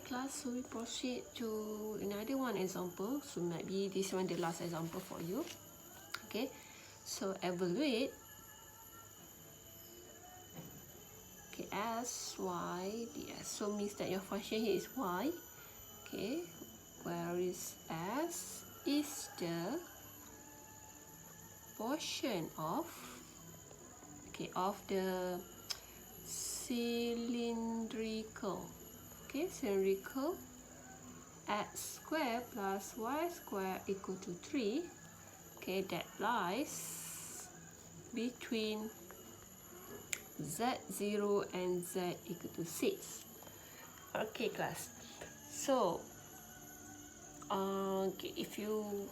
class, so we proceed to another one example. So might be this one the last example for you. Okay, so evaluate. Okay, s, y, ds. So means that your function here is y. Okay, where is s is the portion of the cylindrical. Okay, cylindrical x square plus y square equal to 3. Okay, that lies between z0 and z equal to 6. Okay, class. So, okay, if you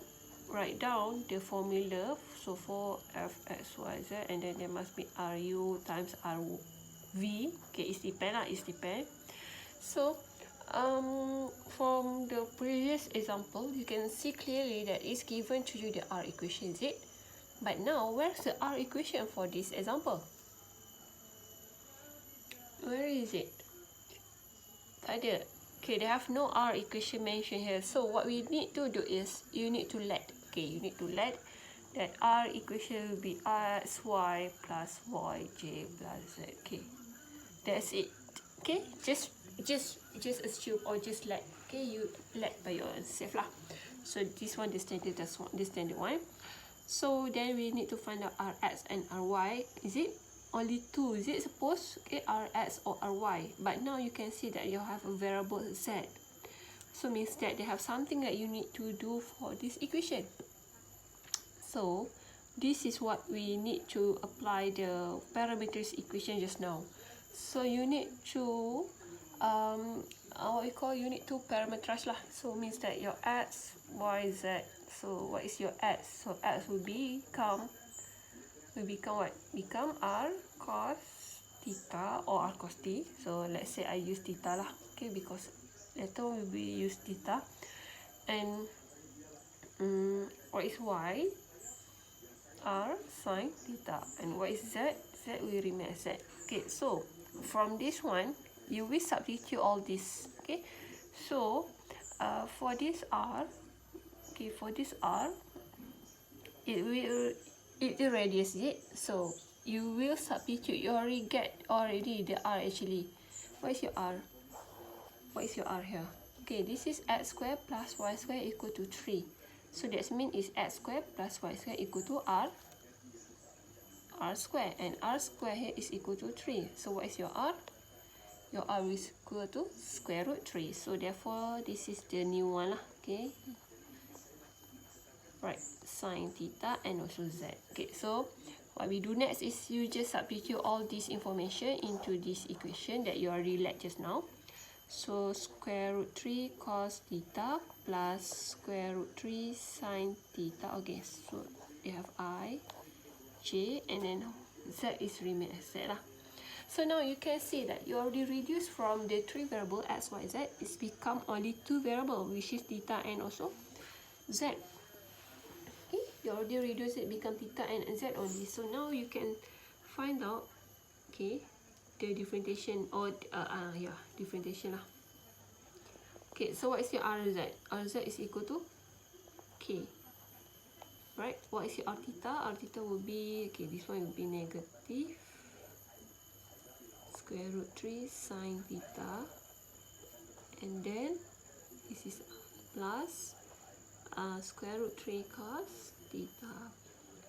write down the formula, so for f x y z, and then there must be ru times rv. Okay, it's depend. So from the previous example, you can see clearly that it's given to you the r equation, is it? But now, where's the r equation for this example? Where is it? Tak ada. Okay, they have no r equation mentioned here. So what we need to do is you need to let that r equation will be xy plus yj plus z. Okay, that's it. Okay, just assume or just let. Okay, you let by yourself lah. So this one, the standard one. So then we need to find out rx and ry. Is it only two? Is it suppose? Okay, rx or ry. But now you can see that you have a variable z. So means that they have something that you need to do for this equation. So this is what we need to apply the parameters equation just now. So you need to you need to parameterize lah. So means that your x, y, z. So what is your x? So x will become what? Become r cos theta or r cos t. So let's say I use theta lah. Okay, because later we will use theta. And what is y? R sin theta. And what is z? Z will remain as z. Okay, so from this one, you will substitute all this. Okay, so for this r, it the radius, is it? So you will substitute. You already get the r actually. What is your r? What is your r here? Okay, this is x square plus y square equal to 3. So that means is x square plus y square equal to r square, and r square here is equal to 3. So what is your r? Your r is equal to square root 3. So therefore this is the new one lah. Okay, right, sin theta and also z. Okay, so what we do next is you just substitute all this information into this equation that you already let just now. So square root 3 cos theta plus square root 3 sin theta. Okay, so they have I, j, and then z is remain as z lah. So now you can see that you already reduced from the 3 variable x, y, z. It's become only 2 variable, which is theta and also z. Okay, you already reduce it, become theta and z only. So now you can find out, okay, the differentiation or differentiation lah. Okay, so what is your rz? Rz is equal to k. Right, what is your r theta? R theta will be, okay, this one will be negative square root 3 sin theta, and then this is plus square root 3 cos theta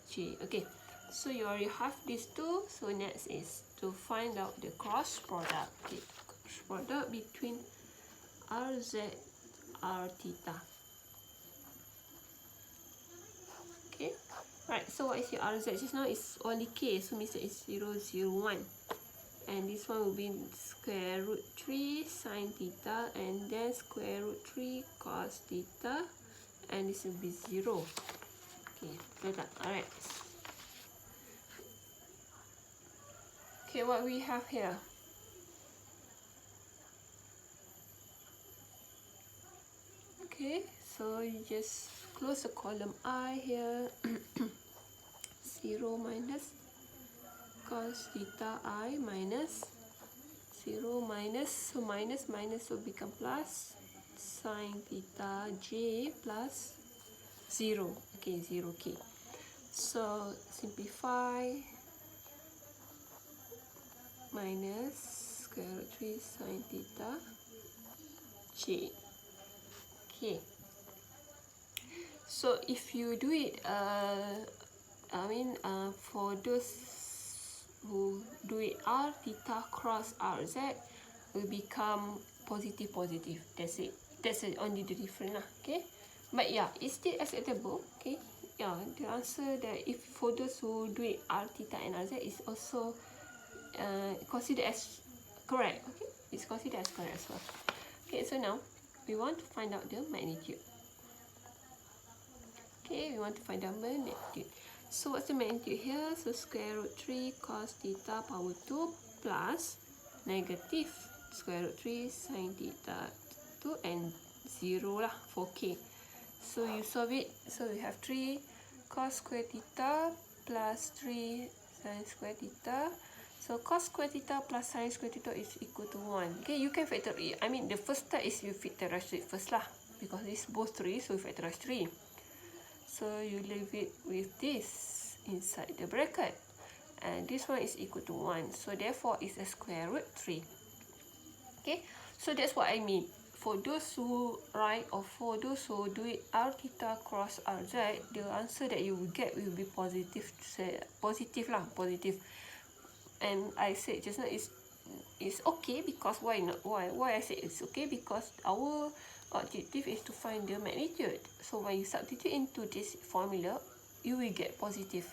j. Okay, so you already have these two. So next is to find out the cross product. Okay, cross product between rz, r theta. Okay, right, so what is your rz? Just now is only k, so means that it's 0, 0, 1. And this one will be square root 3 sin theta, and then square root 3 cos theta, and this will be 0. Okay, alright. Okay, what we have here? Okay, so you just close the column I here. 0 minus cos theta I minus 0 minus, so minus will become plus, sine theta j plus 0. Okay, 0k. So simplify, minus square root 3 sine theta j. Okay. So if you do it, for those who do it r theta cross rz, will become positive. That's it. That's it, only the difference lah. Okay. But yeah, it's still acceptable. Okay. Yeah, the answer that if for those who do it r theta and rz is also considered as correct. Okay, it's considered as correct as well. Okay, so now we want to find out the magnitude. Okay, we want to find out magnitude. So what's the magnitude here? So square root 3 cos theta power 2 plus negative square root 3 sin theta 2 and 0 lah, 4k. So you solve it. So we have 3 cos square theta plus 3 sin square theta. So cos square theta plus sin square theta is equal to 1. Okay, you can factor it. I mean, the first step is you factorize it first lah, because it's both 3, so you factorize 3. So you leave it with this inside the bracket, and this one is equal to 1. So therefore, it's a square root 3. Okay, so that's what I mean. For those who write, or for those who do it r theta cross rz, the answer that you will get will be positive. Positive lah, positive. And I said just now it's okay, because why not? Why I say it's okay? Because our objective is to find the magnitude. So when you substitute into this formula, you will get positive.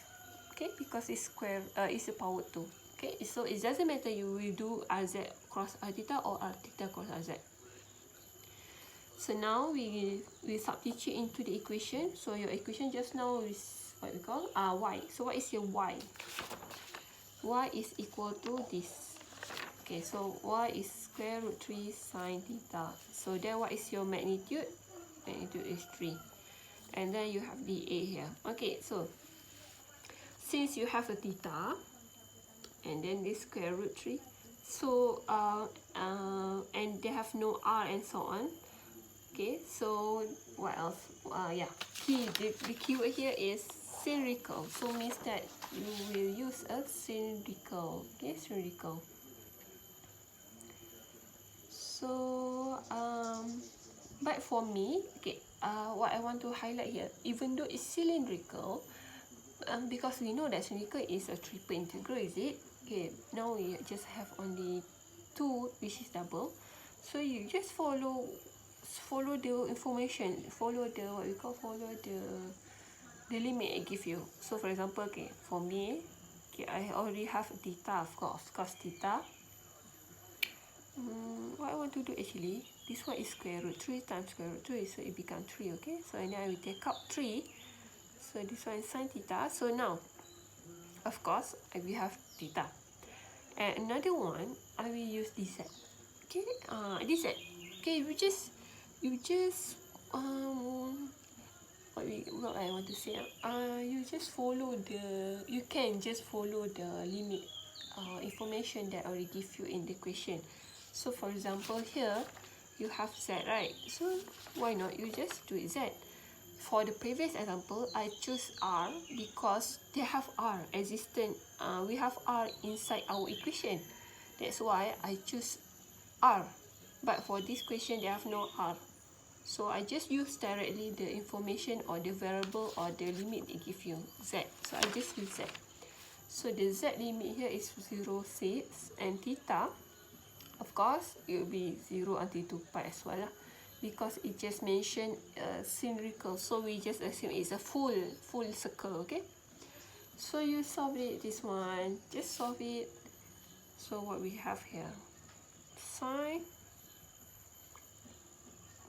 Okay, because it's square, it's a power 2. Okay, so it doesn't matter you will do rz cross r theta or r theta cross rz. So now we substitute into the equation. So your equation just now is what we call y. So what is your y? Y is equal to this. Okay, so y is square root 3 sine theta. So then what is your magnitude? Magnitude is 3. And then you have the a here. Okay, so since you have a theta, and then this square root 3, so and they have no r and so on. Okay, so what else? The keyword here is cylindrical. So means that you will use a cylindrical. Okay, cylindrical. So but for me, okay, what I want to highlight here, even though it's cylindrical, because we know that cylindrical is a triple integral, is it? Okay, now we just have only 2, which is double. So you just follow the information, follow the limit I give you. So for example, okay, for me, okay, I already have theta, of course theta. What I want to do actually, this one is square root 3 times square root 3, so it becomes 3. Okay, so and then I will take out 3. So this one is sin theta. So now, of course, I will have theta. And another one, I will use dz. Okay, dz. Okay, you just what I want to say, you just follow the, you can just follow the limit information that I already give you in the question. So for example here you have z, right? So why not you just do it z. For the previous example, I choose r because they have r existent. We have r inside our equation. That's why I choose r. But for this question, they have no r. So I just use directly the information or the variable or the limit they give you, z. So I just use z. So the z limit here is 0, 6, and theta, of course, it will be 0 until 2 pi as well, because it just mentioned cylindrical. So we just assume it's a full circle, okay? So you solve it, this one, just solve it. So what we have here, sine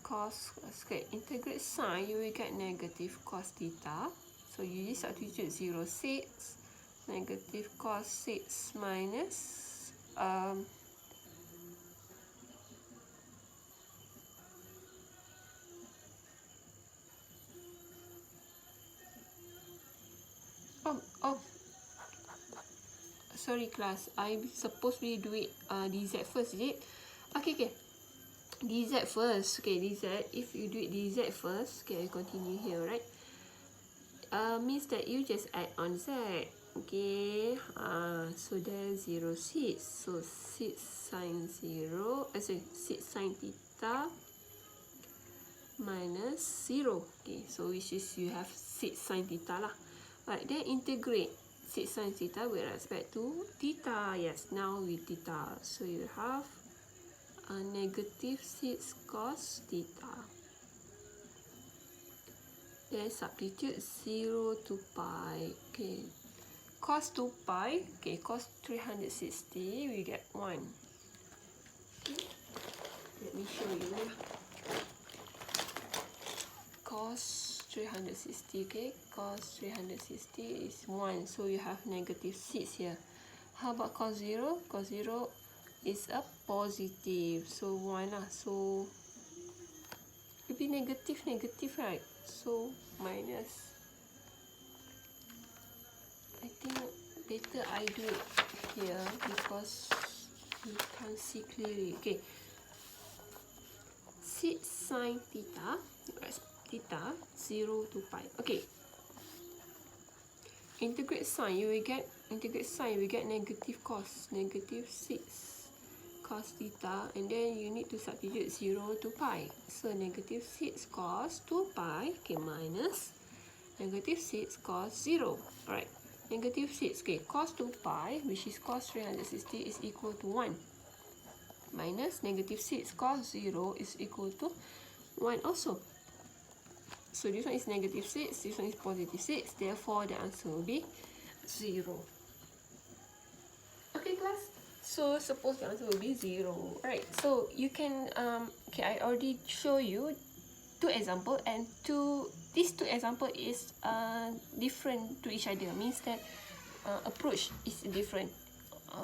cos square, integrate sine, you will get negative cos theta. So you just substitute 0, 6, negative cos 6 minus sorry class, I supposed to do it dz first, is it? Okay, dz first. Okay, dz, if you do it dz first, okay, I continue here, right? Means that you just add on z. Okay, so there's 0 6, so 6 sine 0, sorry, 6 sine theta minus 0. Okay, so which is you have 6 sine theta lah. Right, then integrate 6 sine theta with respect to theta. Yes, now with theta, so you have a negative 6 cos theta. Then substitute 0 to pi. Okay, cos 2 pi. Okay, cos 360, we get 1. Okay, let me show you. Cos 360, okay, cos 360 is 1, so you have negative 6 here. How about cos 0? Cos 0 is a positive, so 1 lah, so it will be negative, right? So minus. I think better I do it here because you can't see clearly. Okay, 6 sine theta, theta 0 to pi. Okay, integrate sine, you will get negative cos, negative 6 cos theta, and then you need to substitute 0 to pi. So negative 6 cos 2 pi, okay, minus negative 6 cos 0. Alright, negative 6, okay, cos 2 pi, which is cos 360, is equal to 1. Minus negative 6 cos 0 is equal to 1 also. So this one is negative 6, this one is positive 6, therefore the answer will be 0. Okay class, so suppose the answer will be 0. Right, so you can, okay, I already show you 2 examples, and these two examples is different to each other, means that approach is different.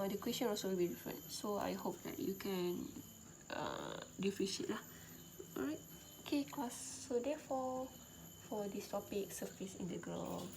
The question also will be different, so I hope that you can differentiate lah. Alright, okay class, so therefore for this topic, surface integral.